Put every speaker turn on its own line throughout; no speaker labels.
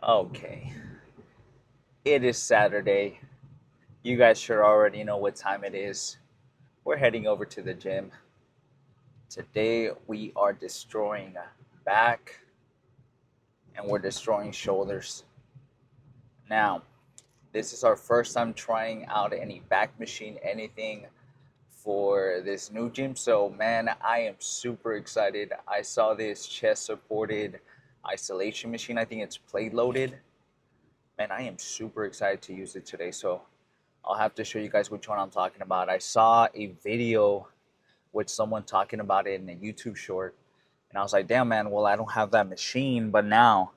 Okay, it is Saturday. You guys should already know what time it is. We're heading over to the gym. Today we are destroying back and we're destroying shoulders. Now, this is our first time trying out any back machine, anything for this new gym. So, man, I am super excited. I saw this chest supported isolation machine. I think it's plate loaded. Man, I am super excited to use it today. So, I'll have to show you guys which one I'm talking about. I saw a video with someone talking about it in a YouTube short, and I was like, "Damn, man! Well, I don't have that machine, but now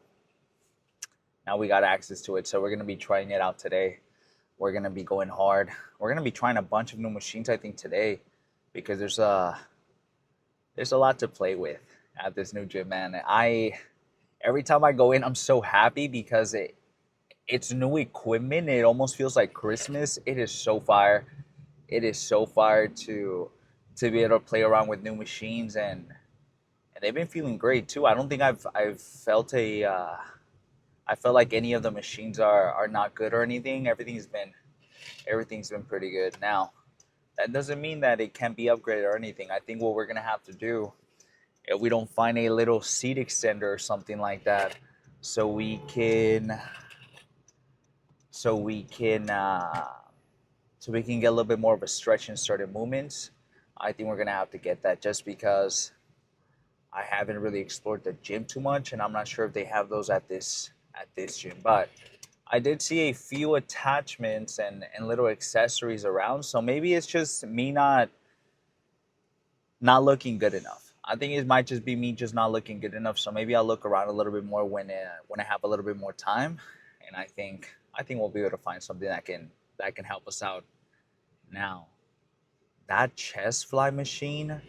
we got access to it, so we're gonna be trying it out today. We're gonna be going hard. We're gonna be trying a bunch of new machines, I think, today, because there's a lot to play with at this new gym, man. I Every time I go in, I'm so happy because it's new equipment. It almost feels like Christmas. It is so fire. It is so fire to be able to play around with new machines, and they've been feeling great too. I don't think I've felt I felt like any of the machines are not good or anything. Everything's been pretty good. Now that doesn't mean that it can't be upgraded or anything. I think what we're gonna have to do, if we don't find a little seat extender or something like that, so we can so we can so we can get a little bit more of a stretch in certain movements. I think we're gonna have to get that just because I haven't really explored the gym too much, and I'm not sure if they have those at this gym. But I did see a few attachments and little accessories around, so maybe it's just me not looking good enough. I think it might just be me just not looking good enough. So maybe I'll look around a little bit more when I have a little bit more time, and I think we'll be able to find something that can help us out. Now, that chest fly machine,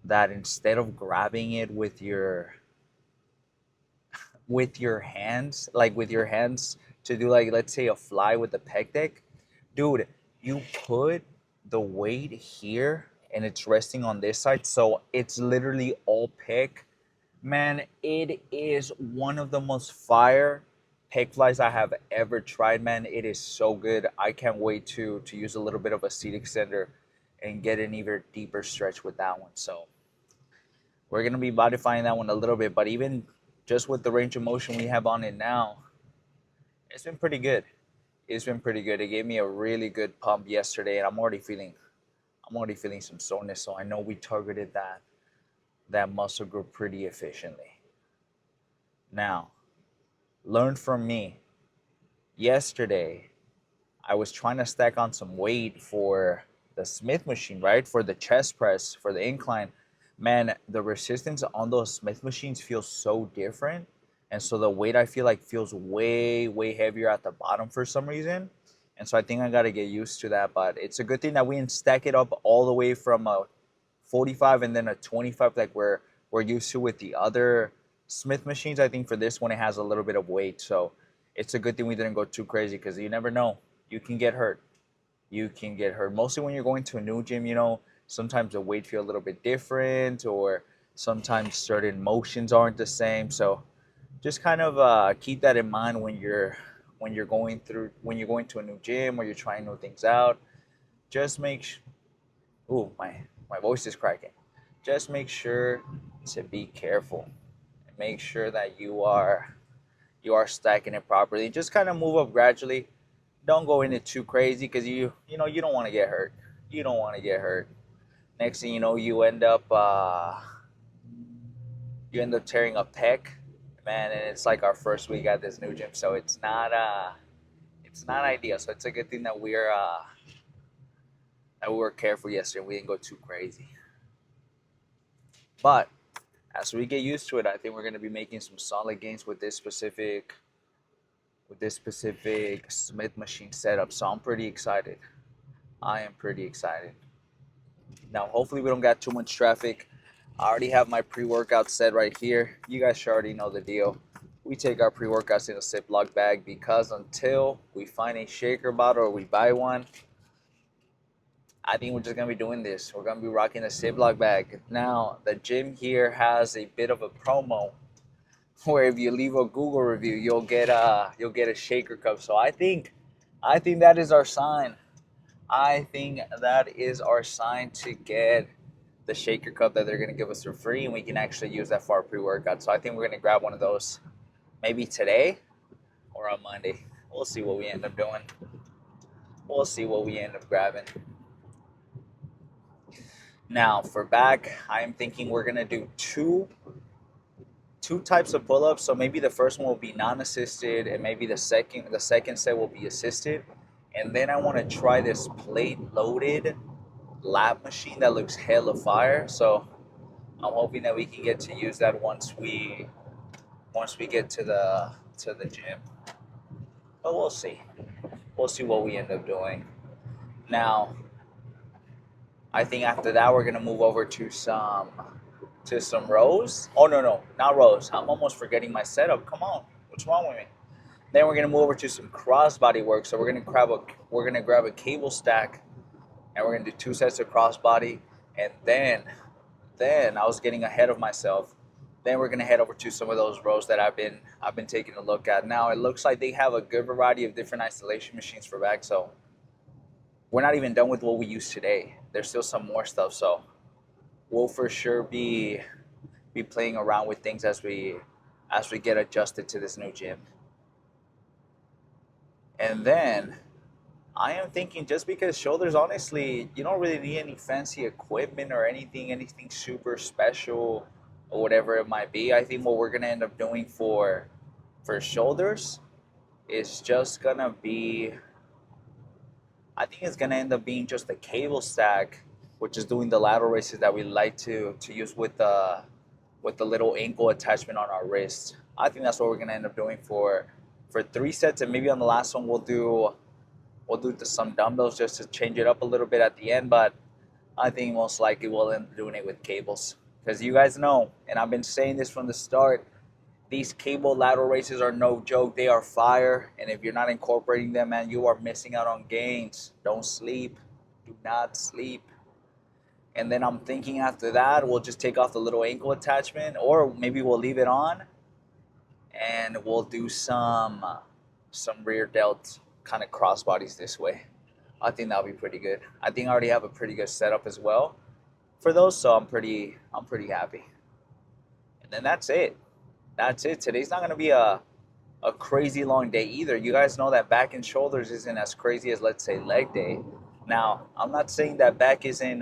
that instead of grabbing it with your hands to do, like, let's say a fly with the pec deck, dude, you put the weight here and it's resting on this side, so it's literally all pec. Man, it is one of the most fire pec flies I have ever tried, man. It is so good. I can't wait to use a little bit of a seat extender and get an even deeper stretch with that one. So we're gonna be modifying that one a little bit, but even just with the range of motion we have on it now, it's been pretty good. It's been pretty good. It gave me a really good pump yesterday, and I'm already feeling some soreness. So I know we targeted that muscle group pretty efficiently. Now, learn from me. Yesterday, I was trying to stack on some weight for the Smith machine, right? For the chest press, for the incline. Man, the resistance on those Smith machines feels so different. And so the weight, I feel like, feels way, way heavier at the bottom for some reason. And so I think I got to get used to that. But it's a good thing that we didn't stack it up all the way from a 45 and then a 25 like we're used to with the other Smith machines. I think for this one, it has a little bit of weight. So it's a good thing we didn't go too crazy because you never know. You can get hurt. You can get hurt. Mostly when you're going to a new gym, sometimes the weight feel a little bit different, or sometimes certain motions aren't the same. So just kind of keep that in mind when you're going to a new gym or you're trying new things out. Just make ooh, my voice is cracking. Just make sure to be careful and make sure that you are stacking it properly. Just kind of move up gradually. Don't go in it too crazy because you don't want to get hurt. You don't want to get hurt. Next thing you know, you end up tearing a pec, man, and it's like our first week at this new gym, so it's not ideal. So it's a good thing that we were careful yesterday. We didn't go too crazy. But as we get used to it, I think we're going to be making some solid gains with this specific Smith machine setup. So I'm pretty excited. I am pretty excited. Now, hopefully, we don't got too much traffic. I already have my pre-workout set right here. You guys should already know the deal. We take our pre-workouts in a Ziploc bag because until we find a shaker bottle or we buy one, I think we're just gonna be doing this. We're gonna be rocking a Ziploc bag. Now, the gym here has a bit of a promo where if you leave a Google review, you'll get a shaker cup. So I think that is our sign. I think that is our sign to get the shaker cup that they're gonna give us for free, and we can actually use that for our pre-workout. So I think we're gonna grab one of those maybe today or on Monday. We'll see what we end up doing. We'll see what we end up grabbing. Now for back, I'm thinking we're gonna do two types of pull-ups. So maybe the first one will be non-assisted, and maybe the second set will be assisted. And then I want to try this plate-loaded lap machine that looks hella fire. So I'm hoping that we can get to use that once we get to the gym. But we'll see. We'll see what we end up doing. Now, I think after that we're gonna move over to some rows. Oh no, not rows. I'm almost forgetting my setup. Come on, what's wrong with me? Then we're gonna move over to some crossbody work. So we're gonna grab a cable stack, and we're gonna do 2 sets of crossbody, and then I was getting ahead of myself. Then we're gonna head over to some of those rows that I've been taking a look at. Now it looks like they have a good variety of different isolation machines for back. So we're not even done with what we used today. There's still some more stuff. So we'll for sure be playing around with things as we get adjusted to this new gym. And then I am thinking, just because shoulders, honestly, you don't really need any fancy equipment or anything super special or whatever it might be. I think what we're gonna end up doing for shoulders is just gonna be, I think it's gonna end up being just a cable stack, which is doing the lateral raises that we like to use with the little ankle attachment on our wrist. I think that's what we're gonna end up doing for 3 sets, and maybe on the last one we'll do some dumbbells just to change it up a little bit at the end. But I think most likely we'll end up doing it with cables, because you guys know, and I've been saying this from the start, these cable lateral raises are no joke. They are fire, and if you're not incorporating them, man, you are missing out on gains. Don't sleep. Do not sleep. And then I'm thinking after that, we'll just take off the little ankle attachment, or maybe we'll leave it on, and we'll do some rear delt kind of crossbodies this way. I think that'll be pretty good. I think I already have a pretty good setup as well for those, so I'm pretty happy. And then that's it. That's it. Today's not gonna be a crazy long day either. You guys know that back and shoulders isn't as crazy as, let's say, leg day. Now, I'm not saying that back isn't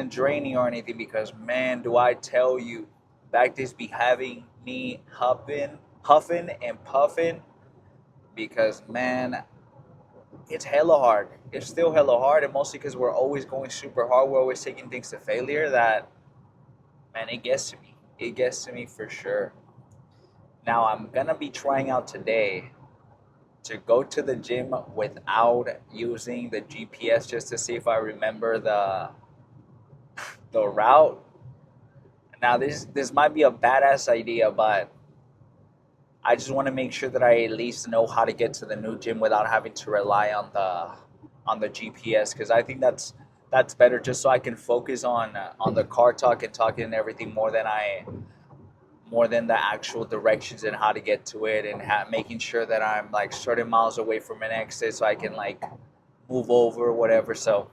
draining or anything, because man, do I tell you, back days be having me huffing and puffing, because man, it's hella hard. It's still hella hard, and mostly because we're always going super hard. We're always taking things to failure. That, man, it gets to me. It gets to me for sure. Now I'm gonna be trying out today to go to the gym without using the GPS, just to see if I remember the route. Now this might be a badass idea, but I just want to make sure that I at least know how to get to the new gym without having to rely on the GPS, because I think that's better, just so I can focus on the car talk and talking and everything more than the actual directions and how to get to it, and making sure that I'm like certain miles away from an exit so I can like move over or whatever. So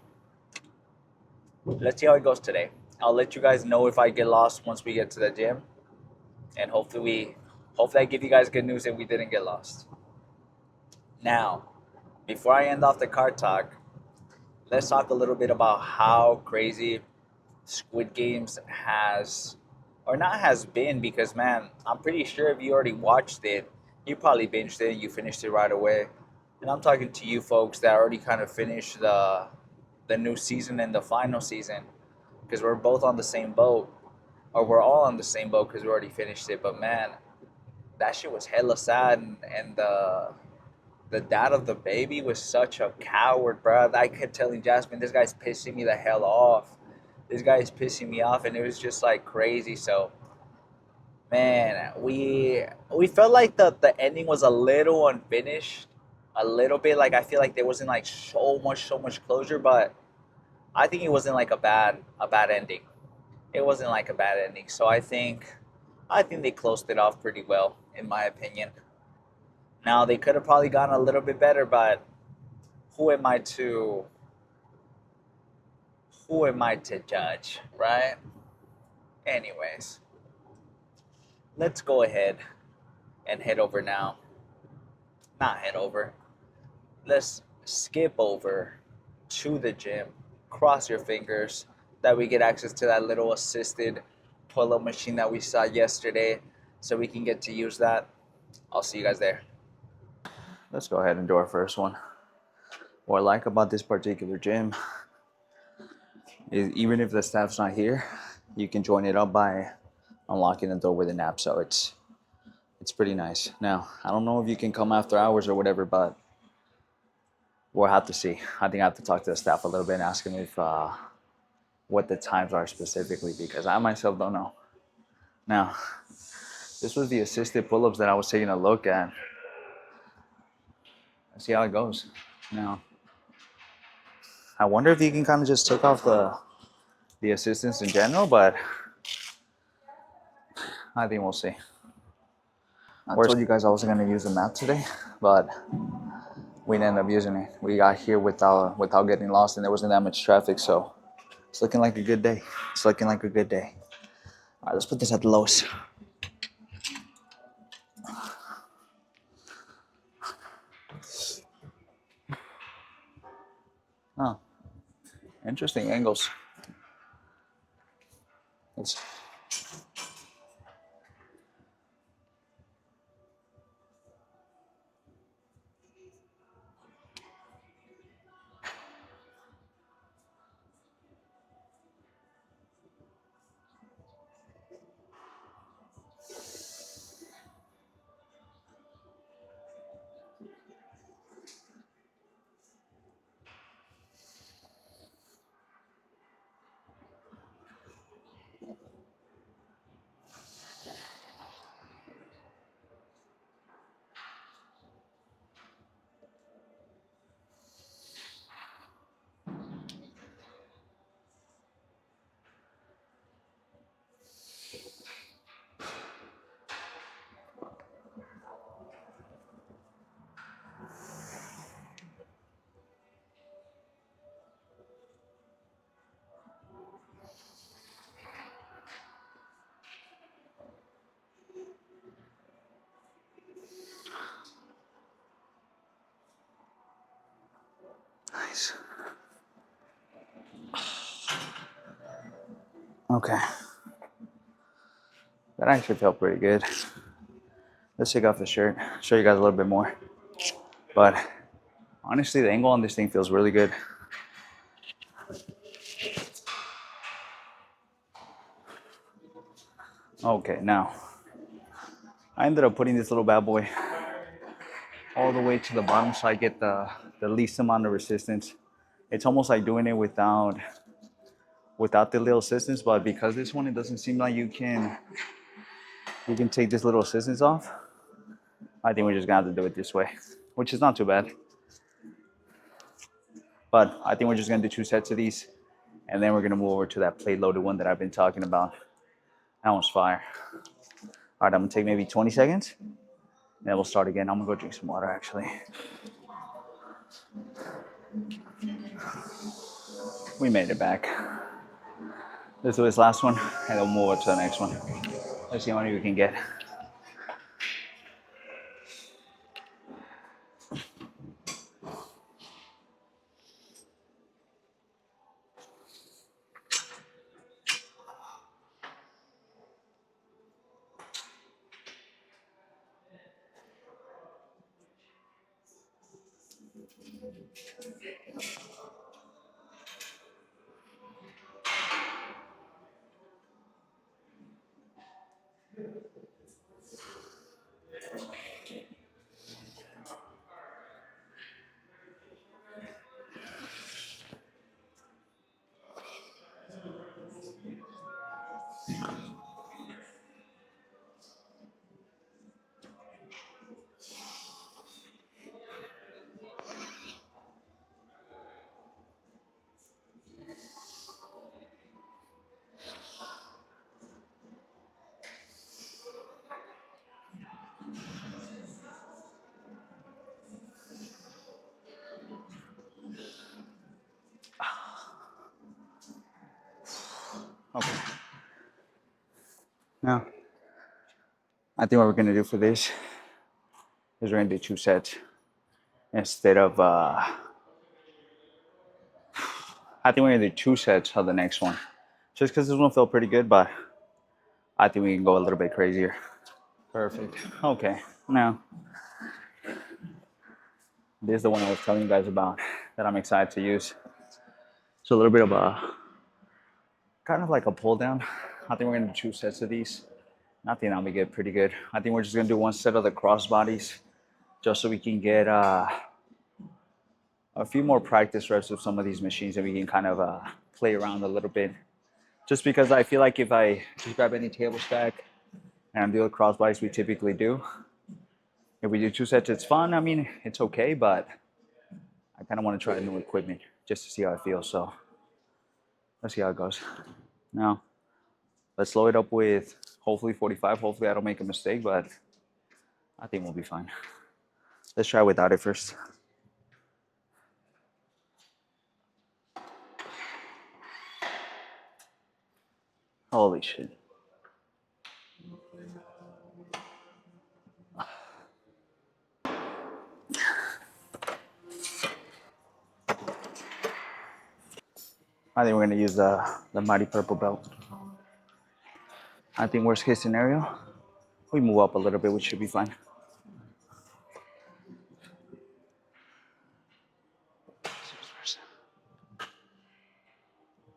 let's see how it goes today. I'll let you guys know if I get lost once we get to the gym, and hopefully I give you guys good news and we didn't get lost. Now, before I end off the car talk, let's talk a little bit about how crazy Squid Games has been, because man, I'm pretty sure if you already watched it, you probably binged it and you finished it right away. And I'm talking to you folks that already kind of finished the new season and the final season, because we're both on the same boat, or we're all on the same boat because we already finished it. But man, that shit was hella sad, and the dad of the baby was such a coward, bro. I kept telling Jasmine, this guy's pissing me the hell off. This guy is pissing me off, and it was just like crazy. So, man, we felt like the ending was a little unfinished, a little bit. Like I feel like there wasn't like so much closure, but I think it wasn't like a bad ending. It wasn't like a bad ending. So I think I think they closed it off pretty well, in my opinion. Now they could have probably gotten a little bit better, but who am I to judge, right? Anyways, let's go ahead and head over now. Not head over. Let's skip over to the gym. Cross your fingers that we get access to that little assisted pull-up machine that we saw yesterday, so we can get to use that. I'll see you guys there. Let's go ahead and do our first one. What I like about this particular gym is even if the staff's not here, you can join it up by unlocking the door with an app. So it's pretty nice. Now, I don't know if you can come after hours or whatever, but we'll have to see. I think I have to talk to the staff a little bit and ask them if what the times are specifically, because I myself don't know. Now, this was the assisted pull-ups that I was taking a look at. Let's see how it goes. Now, I wonder if you can kind of just take off the assistance in general, but I think we'll see. I told you guys I wasn't gonna use the map today, but we didn't end up using it. We got here without getting lost, and there wasn't that much traffic, so it's looking like a good day. It's looking like a good day. All right, let's put this at the lowest. Oh, interesting angles. Let's. Nice. Okay. That actually felt pretty good. Let's take off the shirt, show you guys a little bit more. But honestly, the angle on this thing feels really good. Okay, now, I ended up putting this little bad boy all the way to the bottom so I get the least amount of resistance. It's almost like doing it without the little assistance, but because this one, it doesn't seem like you can take this little assistance off. I think we're just gonna have to do it this way, which is not too bad. But I think we're just gonna do 2 sets of these, and then we're gonna move over to that plate loaded one that I've been talking about. That one's fire. All right, I'm gonna take maybe 20 seconds, and then we'll start again. I'm gonna go drink some water actually. We made it back. Let's do this last one, and then we'll move on to the next one. Let's see how many we can get. Now, I think what we're gonna do for this is we're gonna do 2 sets instead of I think we're gonna do 2 sets of the next one. Just because this one felt pretty good, but I think we can go a little bit crazier. Perfect. Okay. Now, this is the one I was telling you guys about that I'm excited to use. It's a little bit of a kind of like a pull down. I think we're gonna do 2 sets of these. I think that'll be good, pretty good. I think we're just gonna do 1 set of the cross bodies, just so we can get a few more practice reps with some of these machines, and we can kind of play around a little bit. Just because I feel like if I just grab any table stack and do the cross bodies we typically do, if we do 2 sets, it's fun. I mean, it's okay, but I kind of want to try new equipment just to see how it feels. So let's see how it goes. Now, let's slow it up with hopefully 45. Hopefully I don't make a mistake, but I think we'll be fine. Let's try without it first. Holy shit. I think we're gonna use the Mighty Purple belt. I think worst case scenario, we move up a little bit, which should be fine.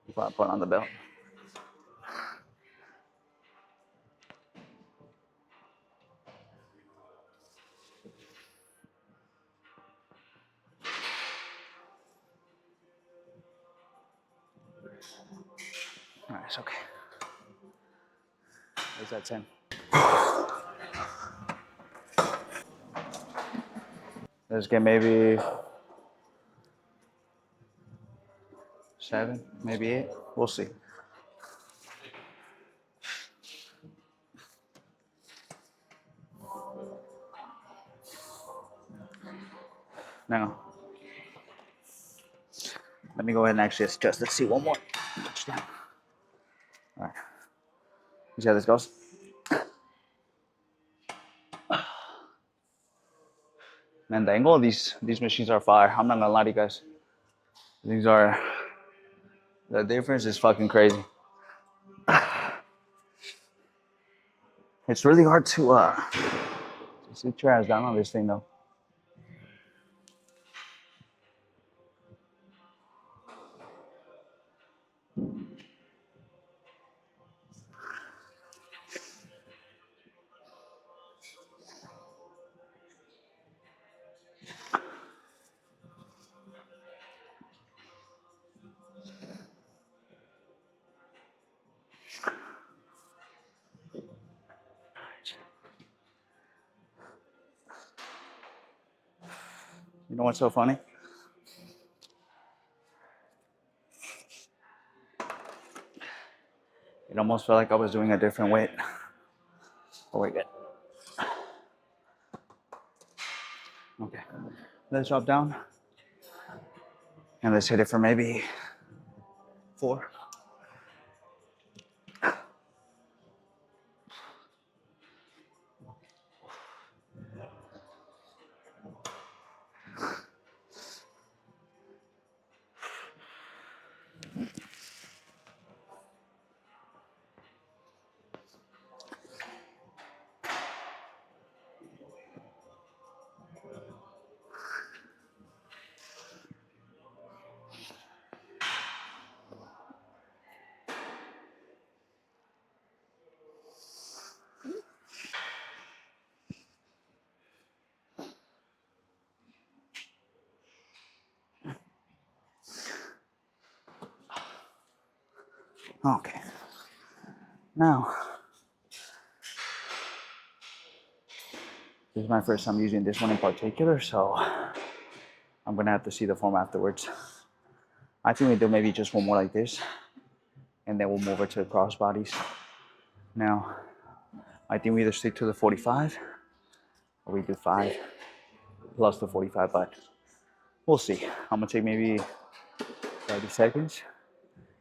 Before I put on the belt. All right, it's okay. Where's that 10? Let's get maybe 7, maybe 8. We'll see. Now, let me go ahead and actually adjust. Let's see one more. Touchdown. All right. You see how this goes? Man, the angle of these machines are fire. I'm not gonna lie to you guys. These are, the difference is fucking crazy. It's really hard to sit your ass down on this thing though. You know what's so funny? It almost felt like I was doing a different weight. Oh, we're good. Okay. Let's drop down. And let's hit it for maybe 4. Okay. Now, this is my first time using this one in particular, so I'm gonna have to see the form afterwards. I think we do maybe just one more like this, and then we'll move over to the cross bodies. Now, I think we either stick to the 45 or we do 5 plus the 45, but we'll see. I'm gonna take maybe 30 seconds,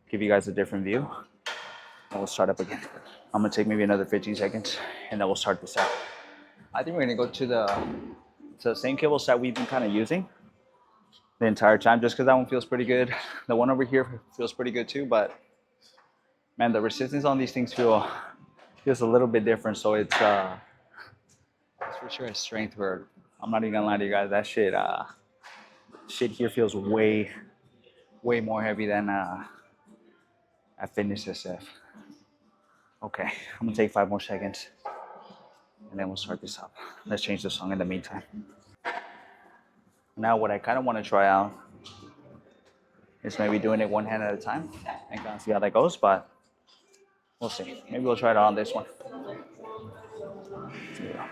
give you guys a different view, and we'll start up again. I'm gonna take maybe another 15 seconds and then we'll start this out. I think we're gonna go to the same cable set we've been kind of using the entire time, just because that one feels pretty good. The one over here feels pretty good too, but man, the resistance on these things feels a little bit different. So it's for sure a strength where I'm not even gonna lie to you guys, that shit here feels way more heavy than at Fitness SF. Okay, I'm gonna take 5 more seconds and then we'll start this up. Let's change the song in the meantime. Now what I kind of want to try out is maybe doing it one hand at a time and kind of see how that goes, but we'll see. Maybe we'll try it on this one. Yeah.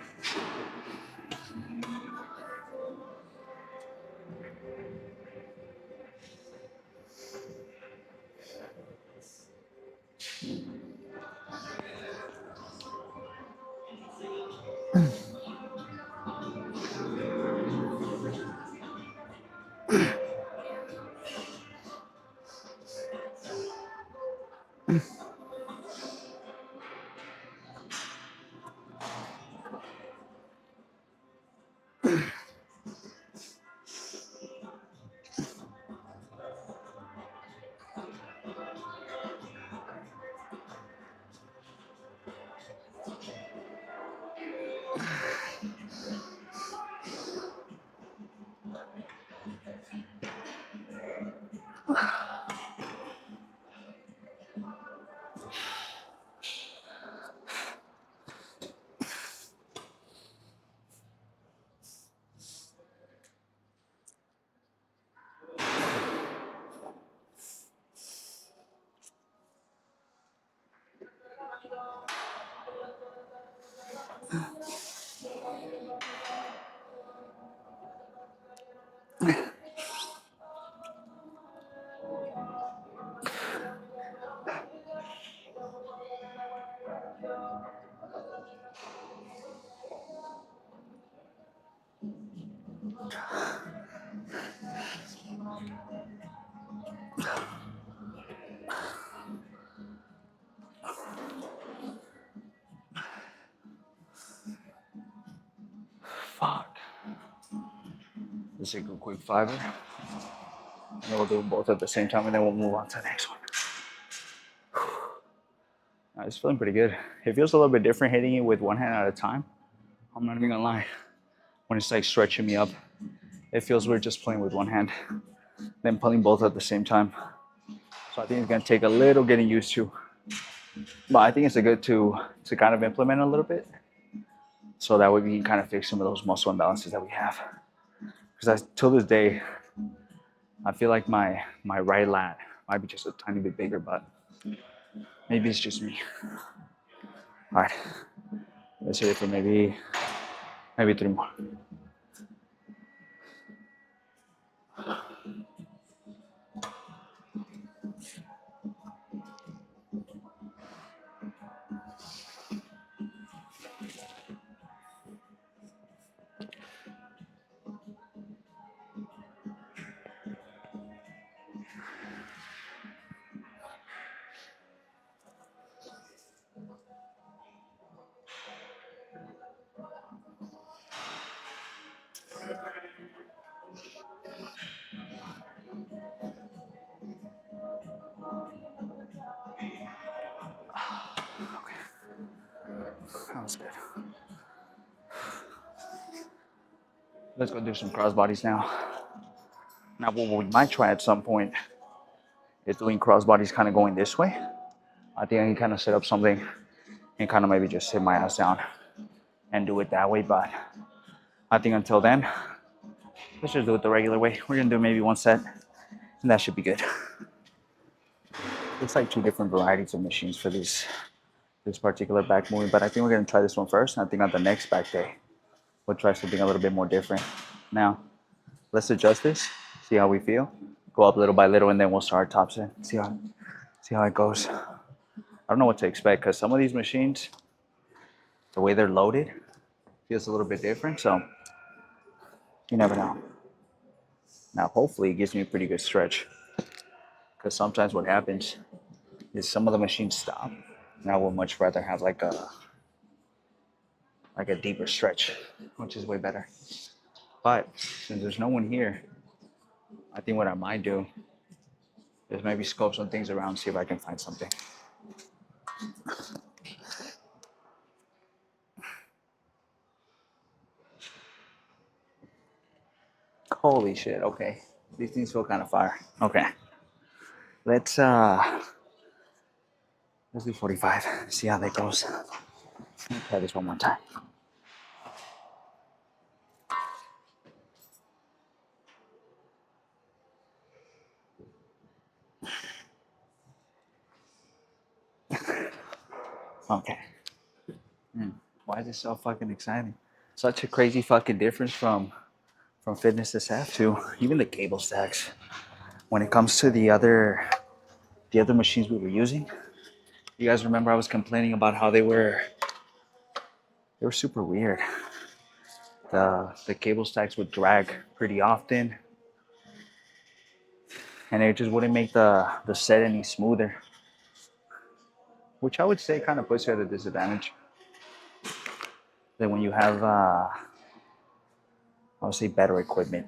Fuck. Let's take a quick fiver. And then we'll do both at the same time and then we'll move on to the next one. It's feeling pretty good. It feels a little bit different hitting it with one hand at a time. I'm not even gonna lie. When it's like stretching me up, it feels weird just playing with one hand, then pulling both at the same time. So I think it's gonna take a little getting used to. But I think it's a good to kind of implement a little bit, so that way we can kind of fix some of those muscle imbalances that we have. Because till this day, I feel like my right lat might be just a tiny bit bigger, but maybe it's just me. All right, let's hit it for maybe 3 more. That was good. Let's go do some cross bodies now. Now, what we might try at some point is doing cross bodies kind of going this way. I think I can kind of set up something and kind of maybe just sit my ass down and do it that way. But I think until then, let's just do it the regular way. We're gonna do maybe one set, and that should be good. It's like 2 different varieties of machines for this particular back movement, but I think we're gonna try this one first. And I think on the next back day, we'll try something a little bit more different. Now, let's adjust this, see how we feel. Go up little by little, and then we'll start tops in. See how it goes. I don't know what to expect because some of these machines, the way they're loaded, feels a little bit different. So you never know. Now, hopefully, it gives me a pretty good stretch, because sometimes what happens is some of the machines stop, And I would much rather have like a deeper stretch, which is way better. But since there's no one here, I think what I might do is maybe scope some things around, see if I can find something. Holy shit, okay. These things feel kind of fire. Okay. Let's let's do 45. See how that goes. Let me try this one more time. Okay. Why is this so fucking exciting? Such a crazy fucking difference from fitness to SAF to even the cable stacks. When it comes to the other machines we were using, you guys remember I was complaining about how they were super weird. The cable stacks would drag pretty often, and it just wouldn't make the set any smoother, which I would say kind of puts you at a disadvantage. Then when you have I would say better equipment,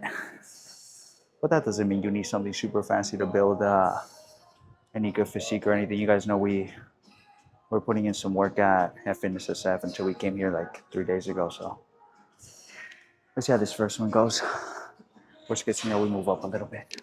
but that doesn't mean you need something super fancy to build any good physique or anything. You guys know we're putting in some work at Fitness SF until we came here like 3 days ago. So let's see how this first one goes. Worst case scenario, we move up a little bit.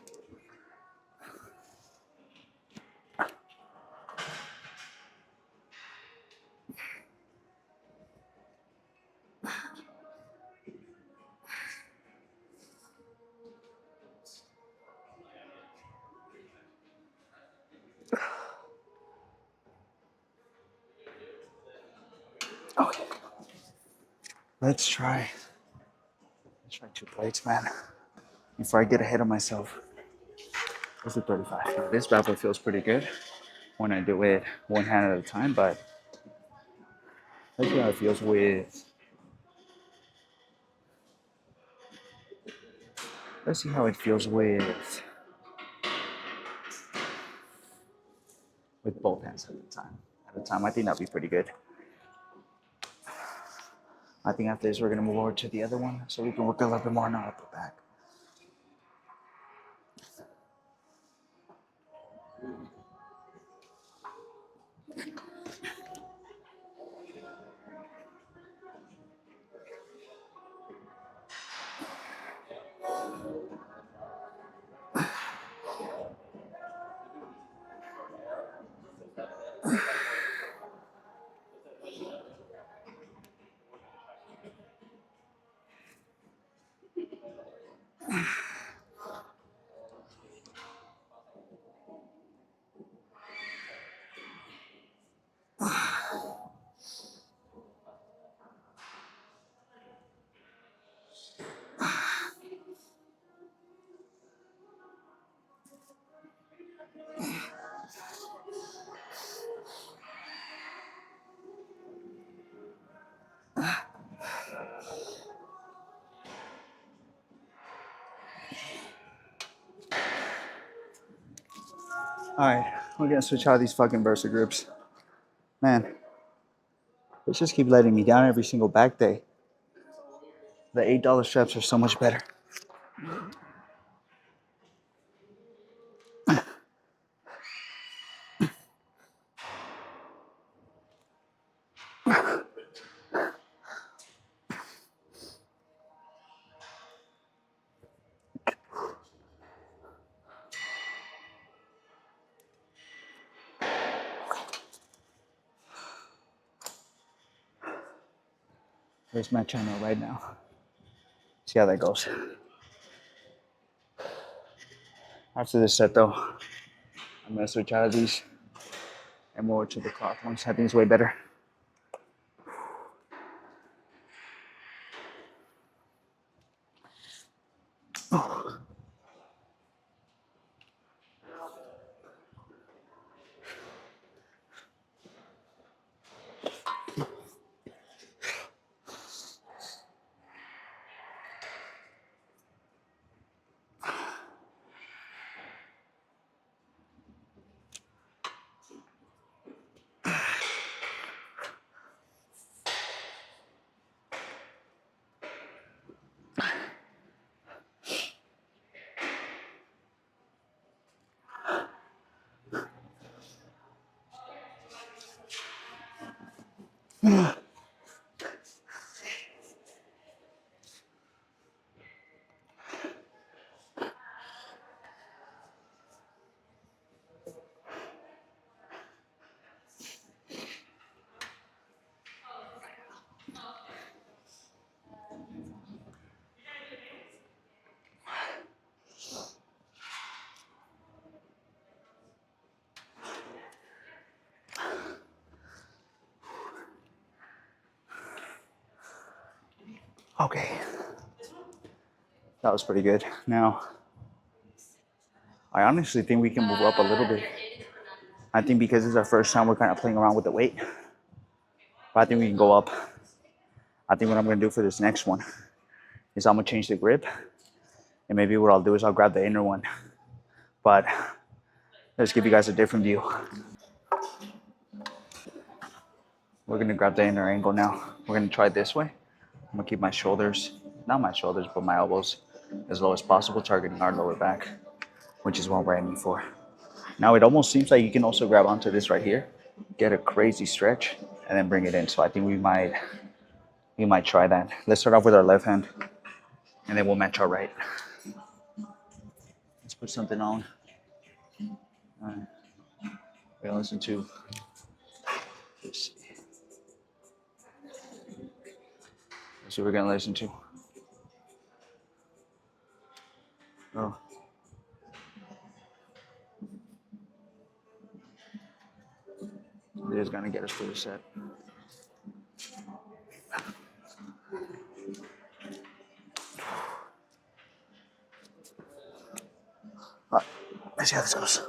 Okay. Let's try 2 plates, man. Before I get ahead of myself. Let's do 35. This bad boy feels pretty good when I do it one hand at a time, but let's see how it feels with. Let's see how it feels with both hands at a time. I think that'd be pretty good. I think after this, we're gonna move over to the other one so we can work a little bit more on our upper back. All right, we're gonna switch out these fucking bursa groups. Man, they just keep letting me down every single back day. The $8 straps are so much better. Here's my channel right now. See how that goes. After this set though, I'm gonna switch out of these and more to the cloth ones. I think it's way better. Okay, that was pretty good. Now, I honestly think we can move up a little bit. I think because it's our first time, we're kind of playing around with the weight. But I think we can go up. I think what I'm going to do for this next one is I'm going to change the grip. And maybe what I'll do is I'll grab the inner one. But let's give you guys a different view. We're going to grab the inner angle now. We're going to try it this way. I'm going to keep my shoulders, not my shoulders, but my elbows as low as possible, targeting our lower back, which is what we're aiming for. Now it almost seems like you can also grab onto this right here, get a crazy stretch, and then bring it in. So I think we might try that. Let's start off with our left hand, and then we'll match our right. Let's put something on. All right. We're gonna listen to this. Let's see what we're gonna listen to. Oh. It is gonna get us through the set. All right, let's see how this goes.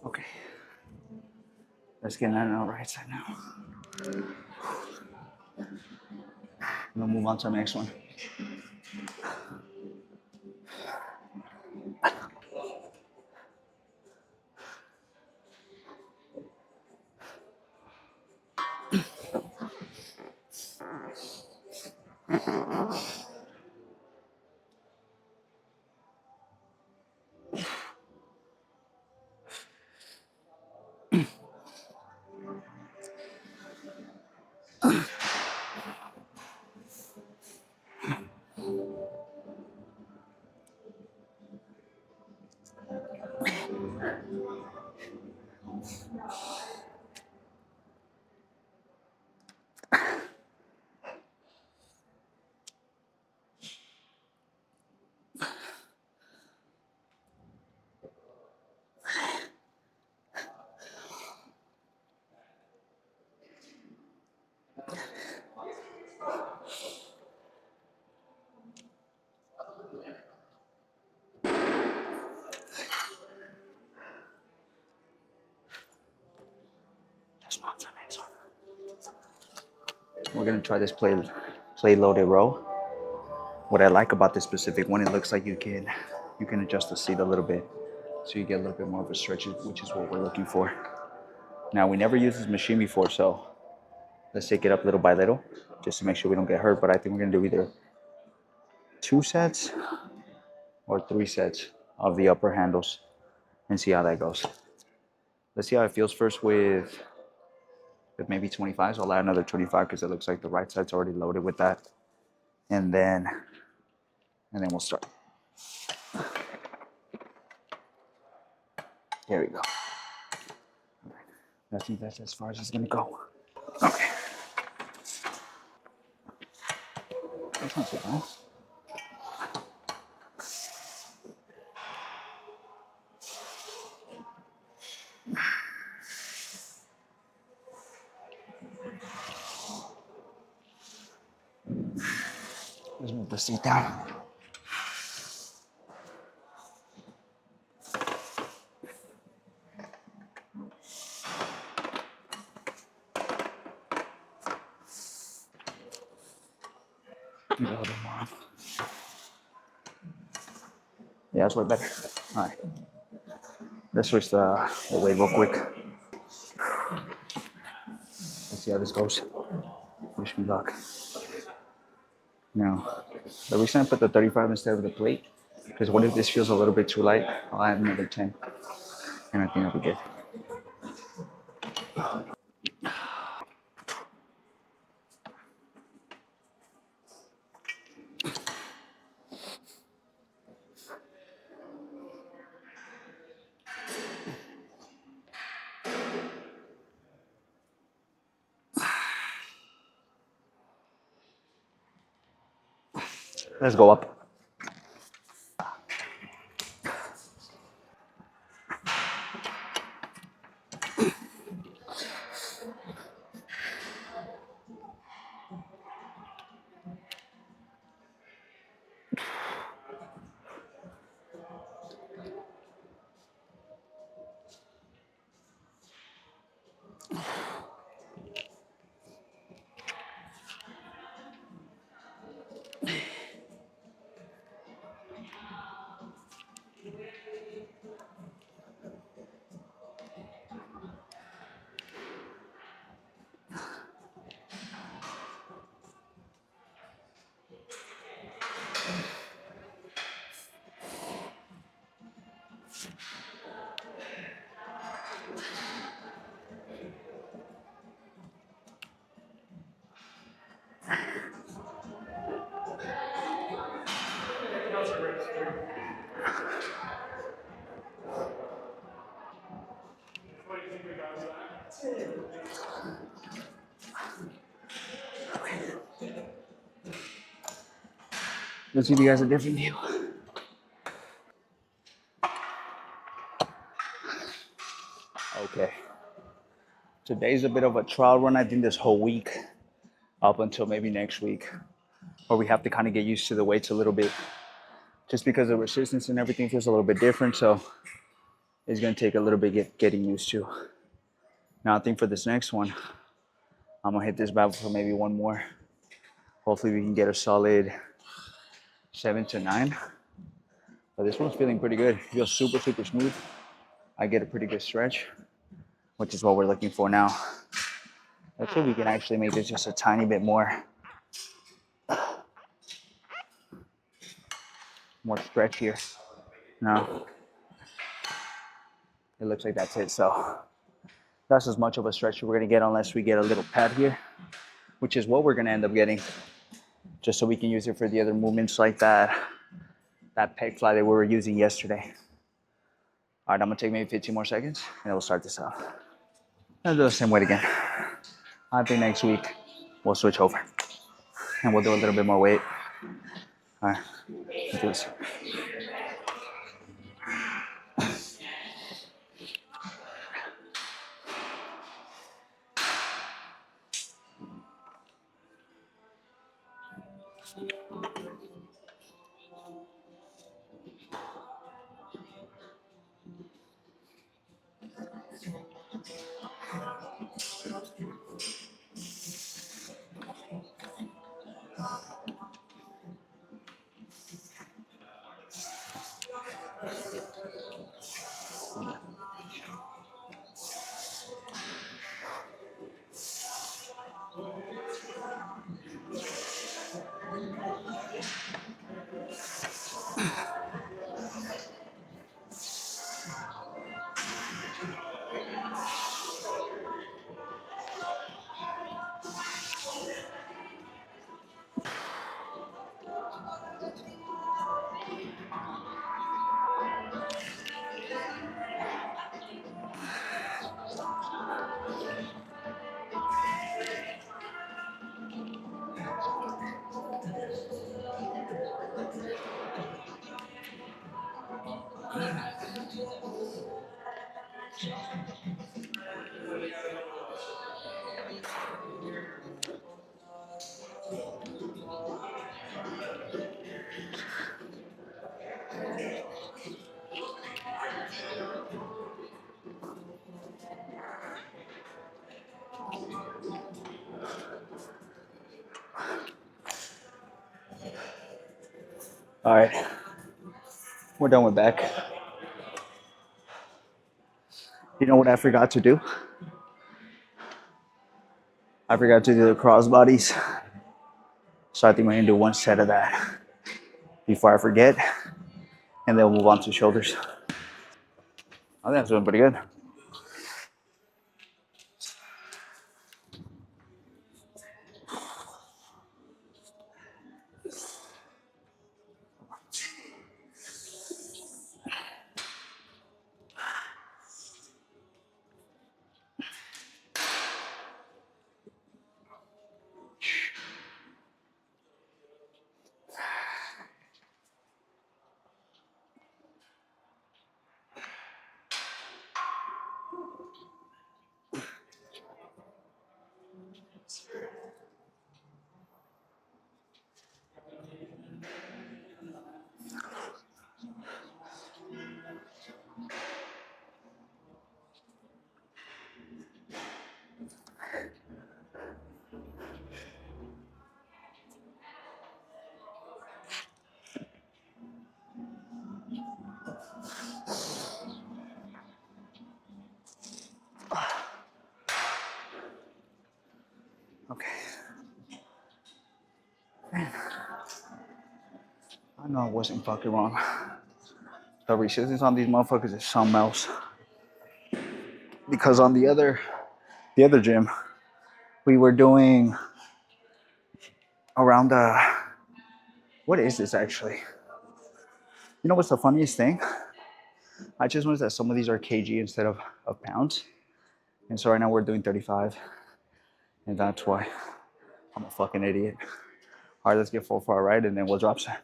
Okay. Let's get that on the right side now. We'll move on to the next one. We're gonna try this play loaded row. What I like about this specific one, it looks like you can adjust the seat a little bit, so you get a little bit more of a stretch, which is what we're looking for. Now we never used this machine before, so let's take it up little by little, just to make sure we don't get hurt. But I think we're gonna do either 2 sets or 3 sets of the upper handles and see how that goes. Let's see how it feels first with with maybe 25. So I'll add another 25 because it looks like the right side's already loaded with that. And then we'll start. There we go. I think that's as far as it's gonna go. Okay. That's not too bad. Let's move the seat down. A little bit more. Yeah, that's way better. All right. Let's switch the weight real quick. Let's see how this goes. Wish me luck. Now, the reason I put the 35 instead of the plate, because what if this feels a little bit too light? I'll add another 10, and I think I'll be good. Let's go up. Let's give you guys a different view. Okay. Today's a bit of a trial run, I think, this whole week, up until maybe next week, where we have to kind of get used to the weights a little bit, just because the resistance and everything feels a little bit different. So it's going to take a little bit getting used to. Now, I think for this next one, I'm going to hit this bad for maybe one more. Hopefully, we can get a solid 7 to 9. But this one's feeling pretty good. It feels super, super smooth. I get a pretty good stretch, which is what we're looking for now. Let's see if we can actually make this just a tiny bit more stretch here. No, it looks like that's it. So that's as much of a stretch we're gonna get unless we get a little pad here, which is what we're gonna end up getting, just so we can use it for the other movements like that pec fly that we were using yesterday. All right, I'm gonna take maybe 15 more seconds and we'll start this out. I'll do the same weight again. I think next week we'll switch over and we'll do a little bit more weight. All right, let's do this. All right, we're done with back. You know what I forgot to do? I forgot to do the cross bodies. So I think we're gonna do one set of that before I forget, and then we'll move on to shoulders. I think that's doing pretty good. Okay. I know I wasn't fucking wrong. The resistance on these motherfuckers is something else. Because on the other gym, we were doing around what is this actually? You know what's the funniest thing? I just noticed that some of these are kg instead of pounds. And so right now we're doing 35. And that's why I'm a fucking idiot. All right, let's get full far right and then we'll drop some.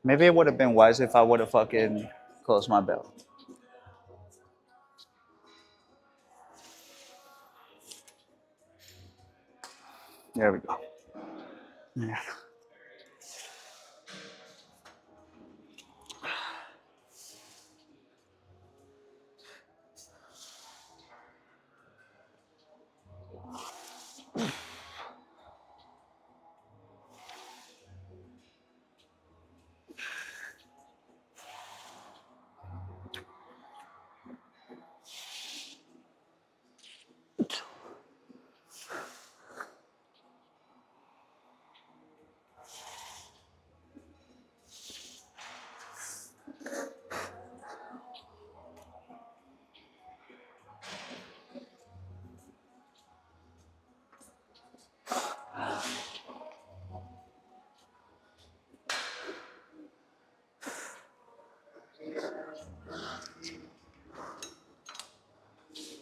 Maybe it would have been wise if I would have fucking closed my belt. There we go. Yeah.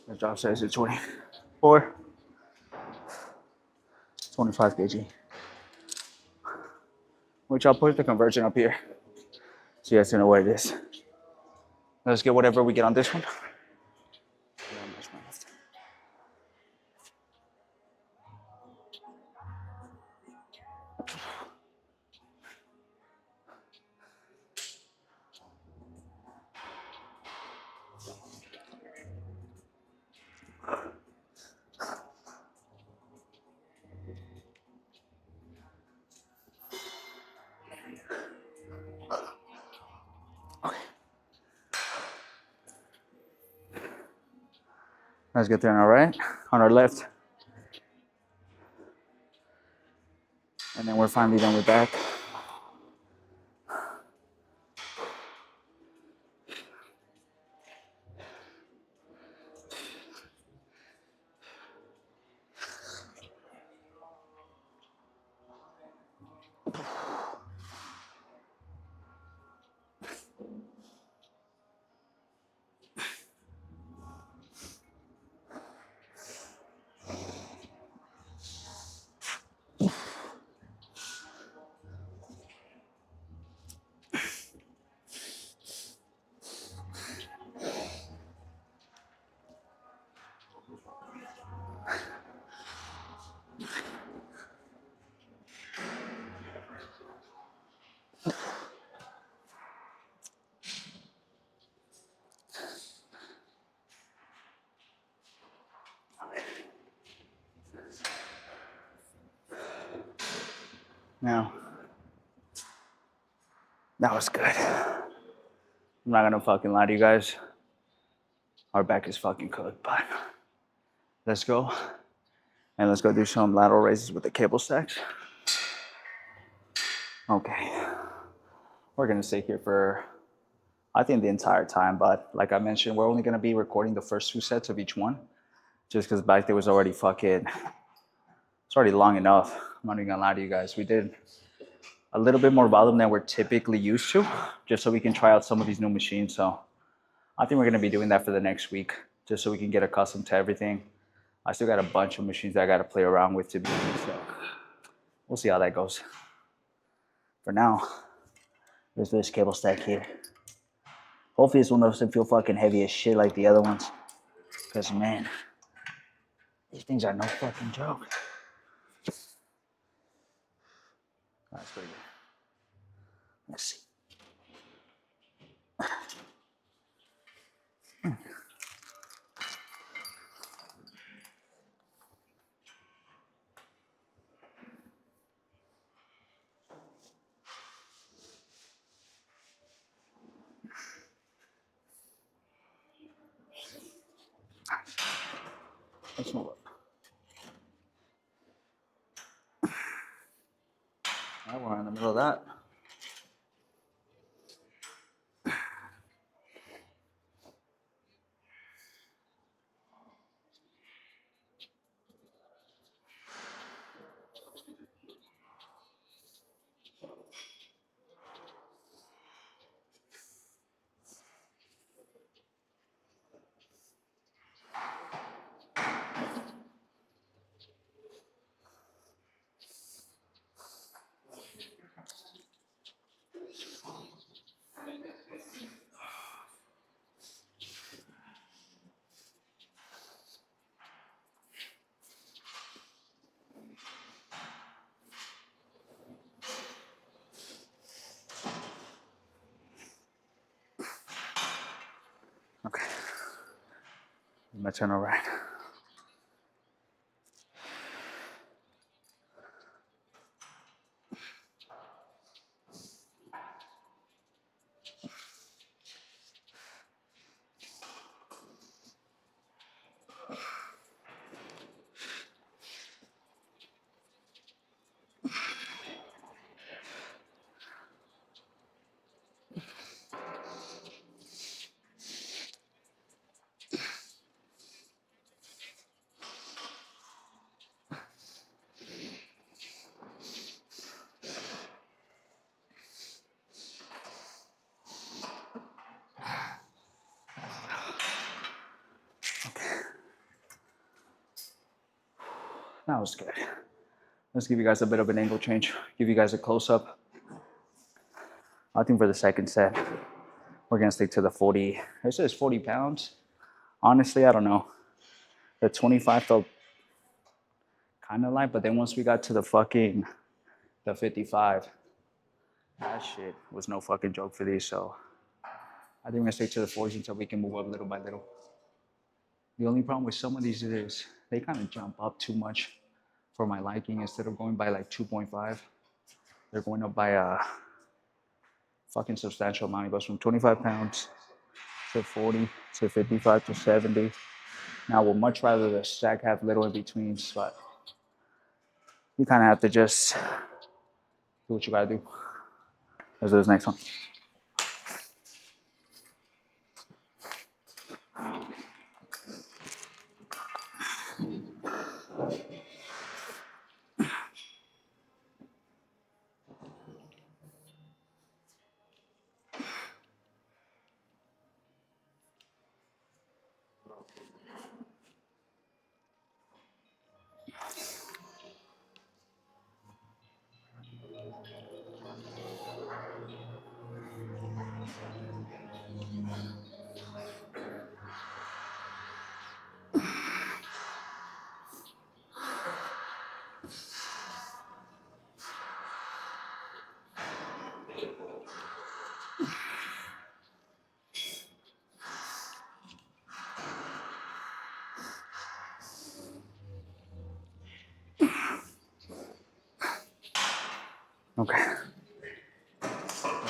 The drop size is 24, 25 kg. Which I'll put the conversion up here so you guys know what it is. Let's get whatever we get on this one. Let's get there on our right, on our left. And then we're finally done with back. Now, that was good. I'm not gonna fucking lie to you guys. Our back is fucking cooked, but let's go. And let's go do some lateral raises with the cable stacks. Okay. We're gonna stay here for, I think, the entire time, but like I mentioned, we're only gonna be recording the first 2 sets of each one, just because back there was already fucking, it's already long enough. I'm not even gonna lie to you guys. We did a little bit more volume than we're typically used to, just so we can try out some of these new machines. So I think we're gonna be doing that for the next week, just so we can get accustomed to everything. I still got a bunch of machines that I gotta play around with to be honest, so we'll see how that goes. For now, there's this cable stack here. Hopefully this one doesn't feel fucking heavy as shit like the other ones. Because, man, these things are no fucking joke. That's pretty good. Let's see. Let's move up. All right, we're in the middle of that. Okay. My turn, all right. That was good. Let's give you guys a bit of an angle change. Give you guys a close-up. I think for the second set, we're gonna stick to the 40. It says 40 pounds. Honestly, I don't know. The 25 felt kind of light, but then once we got to the 55, that shit was no fucking joke for these. So I think we're gonna stick to the 40s until we can move up little by little. The only problem with some of these is they kind of jump up too much for my liking. Instead of going by like 2.5, they're going up by a fucking substantial amount. It goes from 25 pounds to 40 to 55 to 70. Now, we'd much rather the stack have little in betweens, but you kind of have to just do what you gotta do. Let's do this next one.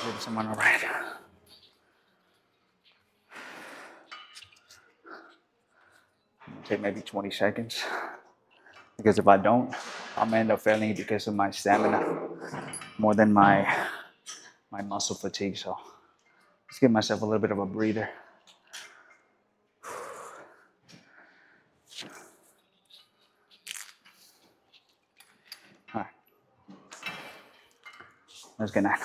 Give this one a right. Take maybe 20 seconds. Because if I don't, I'm gonna end up failing because of my stamina more than my muscle fatigue. So let's give myself a little bit of a breather. All right, let's get that.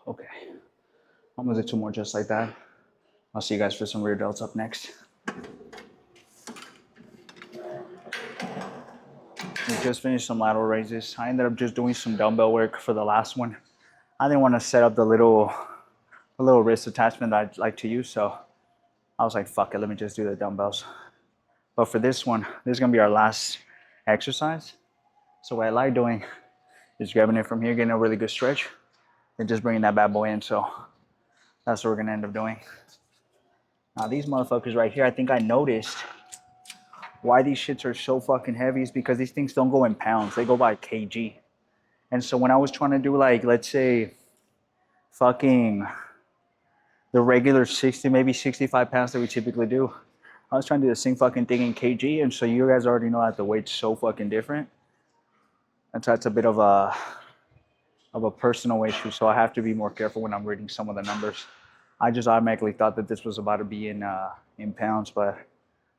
Okay, I'm gonna do two more just like that. I'll see you guys for some rear delts up next. We just finished some lateral raises. I ended up just doing some dumbbell work for the last one. I didn't want to set up the little wrist attachment that I'd like to use, so I was like, fuck it, let me just do the dumbbells. But for this one, this is gonna be our last exercise. So what I like doing is grabbing it from here, getting a really good stretch, and just bringing that bad boy in. So that's what we're gonna end up doing. Now these motherfuckers right here, I think I noticed why these shits are so fucking heavy is because these things don't go in pounds, they go by kg. And so when I was trying to do like, let's say, fucking the regular 60, maybe 65 pounds that we typically do, I was trying to do the same fucking thing in kg. And so you guys already know that the weight's so fucking different. And so that's a bit of a personal issue. So I have to be more careful when I'm reading some of the numbers. I just automatically thought that this was about to be in pounds, but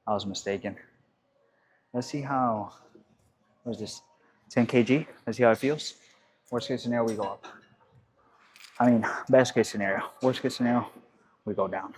I was mistaken. Let's see how, what is this, 10 kg? Let's see how it feels. Worst case scenario, we go up. I mean, best case scenario. Worst case scenario, we go down.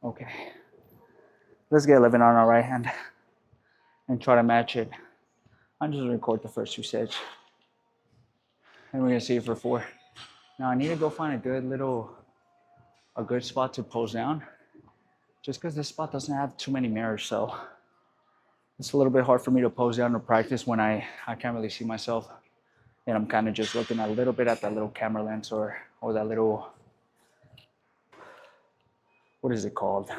Okay. Let's get 11 on our right hand and try to match it. I'm just gonna record the first two sets. And we're gonna see it for 4. Now I need to go find a good spot to pose down. Just because this spot doesn't have too many mirrors, so it's a little bit hard for me to pose down or practice when I can't really see myself. And I'm kind of just looking a little bit at that little camera lens or that little, what is it called?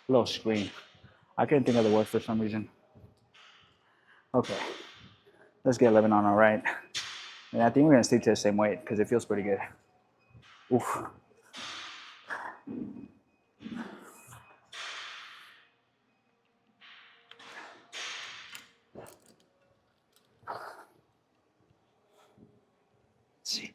Little screen. I couldn't think of the word for some reason. Okay, let's get 11 on our right. And I think we're gonna stick to the same weight because it feels pretty good. Oof. Let's see.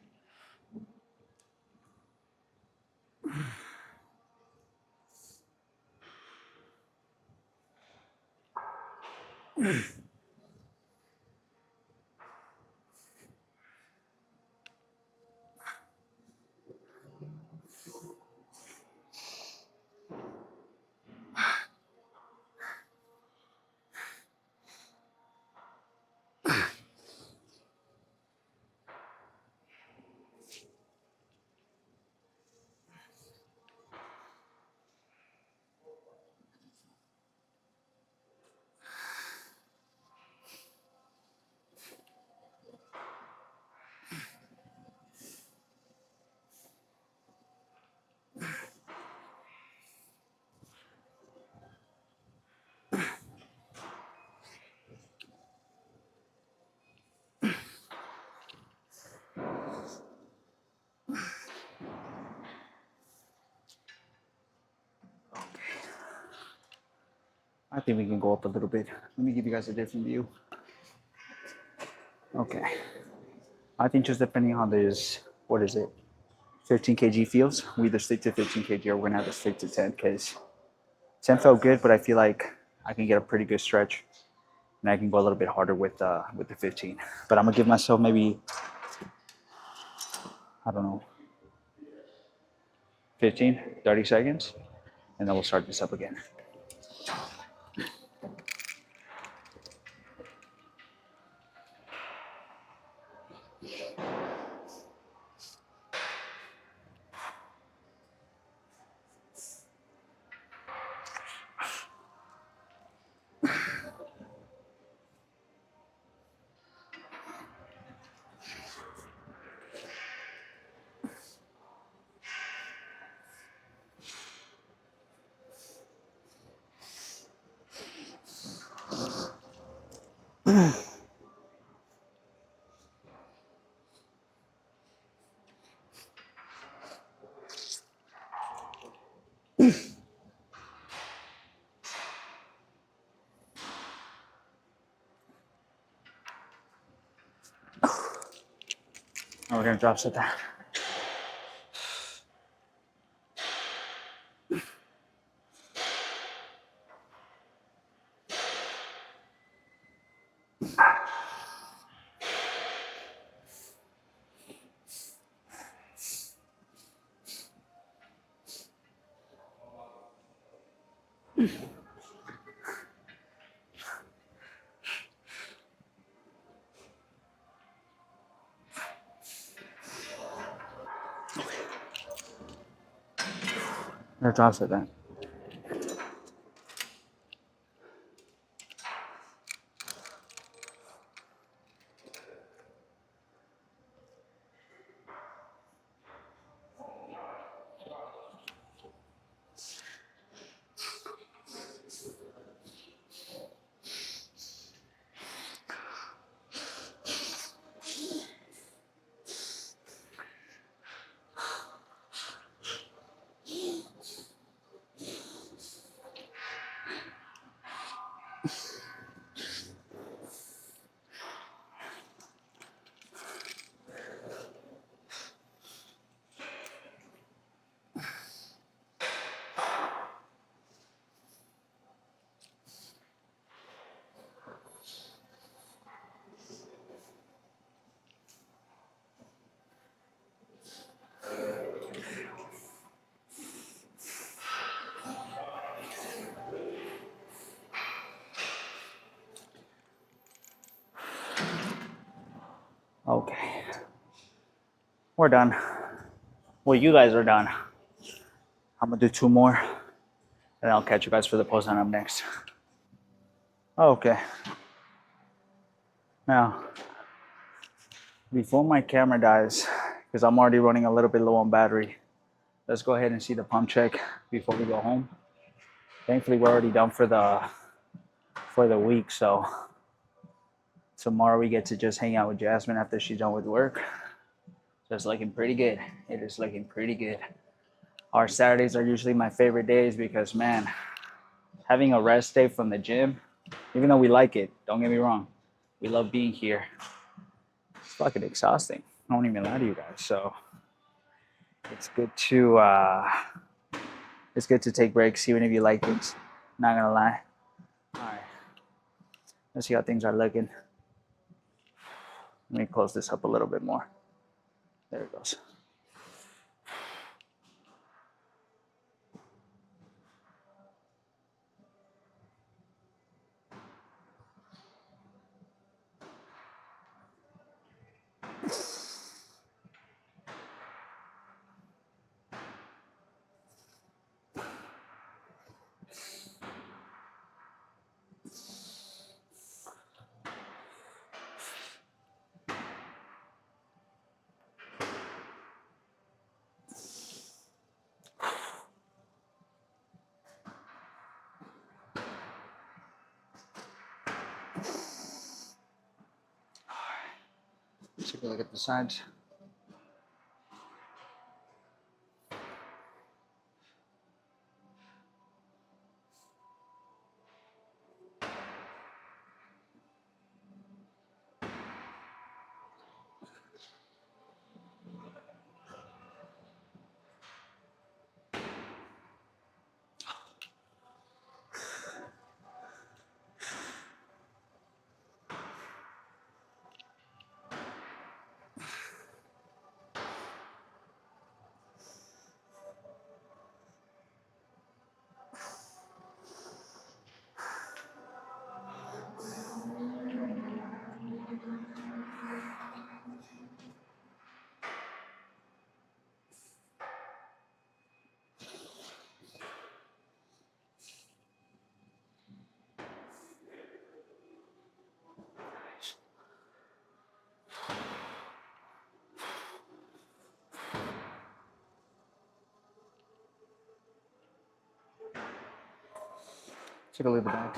I think we can go up a little bit. Let me give you guys a different view. Okay. I think just depending on this, what is it, 15 kg feels, we either stick to 15 kg or we're gonna have to stick to 10 because 10 felt good, but I feel like I can get a pretty good stretch and I can go a little bit harder with the 15. But I'm gonna give myself maybe, I don't know, 15, 30 seconds, and then we'll start this up again. And we're gonna drop set that. We're gonna drop set that. Okay. We're done. Well, you guys are done. I'm gonna do 2 more, and I'll catch you guys for the post on up next. Okay. Now, before my camera dies, because I'm already running a little bit low on battery, let's go ahead and see the pump check before we go home. Thankfully, we're already done for the week, so tomorrow we get to just hang out with Jasmine after she's done with work. So it's looking pretty good. It is looking pretty good. Our Saturdays are usually my favorite days because, man, having a rest day from the gym, even though we like it, don't get me wrong, we love being here. It's fucking exhausting. I won't even lie to you guys. So it's good to take breaks, even if you like it. Not gonna lie. All right, Let's see how things are looking. Let me close this up a little bit more. There it goes. Take a look at the sides. Take a look at the back.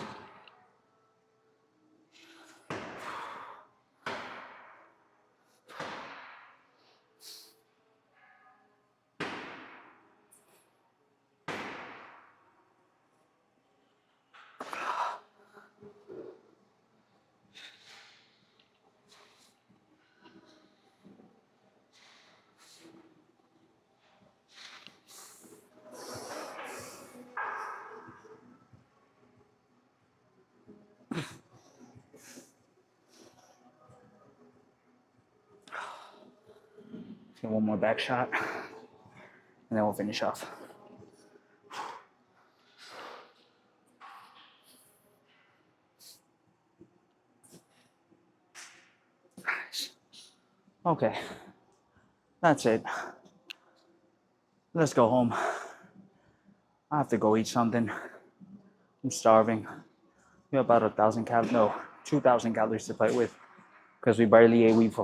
Get one more back shot, and then we'll finish off. Okay, that's it. Let's go home. I have to go eat something. I'm starving. We have about 2,000 calories to play with because we barely ate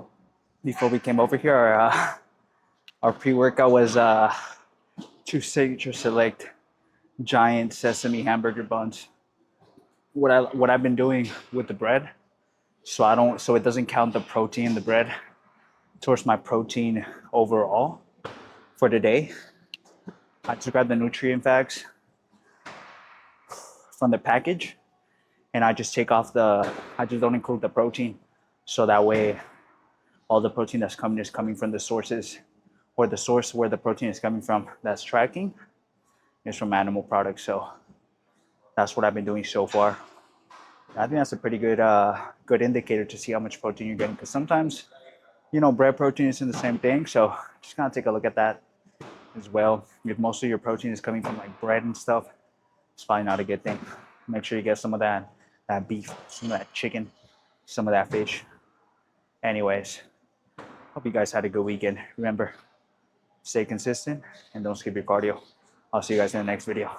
before we came over here. Our pre-workout was 2 Signature Select giant sesame hamburger buns. What I've been doing with the bread, so it doesn't count the protein in the bread towards my protein overall for the day. I just grab the nutrient facts from the package, and I just I just don't include the protein, so that way all the protein that's coming is coming from the sources, or the source where the protein is coming from that's tracking is from animal products. So that's what I've been doing so far. I think that's a pretty good indicator to see how much protein you're getting, because sometimes, bread protein isn't the same thing. So just kind of take a look at that as well. If most of your protein is coming from like bread and stuff, it's probably not a good thing. Make sure you get some of that beef, some of that chicken, some of that fish. Anyways, hope you guys had a good weekend. Remember, stay consistent and don't skip your cardio. I'll see you guys in the next video.